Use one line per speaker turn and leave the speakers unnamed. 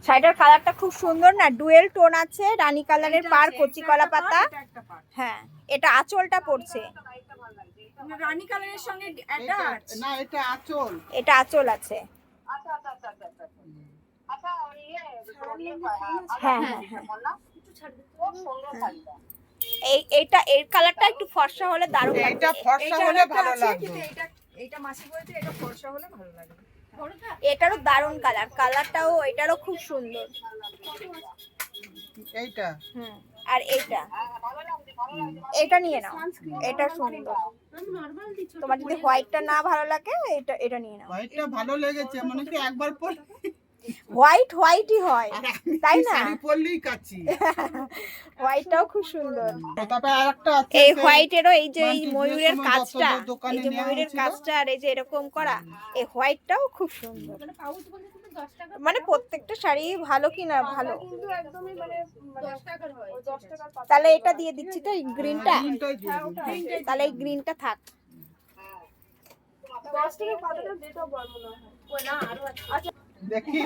শাড়িটার কালারটা খুব সুন্দর না, ডুয়েল টোন আছে, রানী কালারের পার, কচি কলা পাতা। হ্যাঁ, এটা আঁচলটা পড়ছে
রানী কালারের সঙ্গে অ্যাটাচ
না, এটা আঁচল।
এটা আঁচল আছে। হ্যাঁ হ্যাঁ হ্যাঁ, এইটা এর কালারটা একটু ফর্সা হলে দারুণ লাগবে।
এটা ফর্সা হলে ভালো লাগবে।
এটা মাসি বলছে এটা ফর্সা হলে ভালো লাগে।
এটারও দারুণ কালার, কালারটাও এটারও খুব সুন্দর।
এইটা
আর এটা নিয়ে নাও, এটা সুন্দর। তোমার যদি হোয়াইটটা না ভালো লাগে এটা নিয়ে নাও।
হোয়াইটটা ভালো লেগেছে, মানে কি একবার পর
হোয়াইটই হয়, তাই না?
শাড়ি পরলেই কাচ্ছি।
হোয়াইটটাও খুব সুন্দর।
তারপর আরেকটা আছে
এই হোয়াইটেরও এই যে এই
মান্টি
ময়ূরের
বিয়ের সময়
কাজটা,
দত্তদের দোকানে
এই যে
নেওয়া
ময়ূরের
হয়েছিল।
কাজটা আর এই যে এরকম করা, এই হোয়াইটটাও খুব সুন্দর। মানে প্রত্যেকটা শাড়ি ভালো কিনা ভালো,
কিন্তু একদমই মানে 10 টাকার হয়, 10 টাকার পাতা।
তাহলে এটা দিয়ে দিচ্ছি তো, এই গ্রিনটা।
গ্রিনটাই দিয়ে দিন।
তাহলে এই গ্রিনটা থাক।
10 টাকার পাতাটা যেটা বড় মনে হয়। ওই না আরো আছে।
দেখি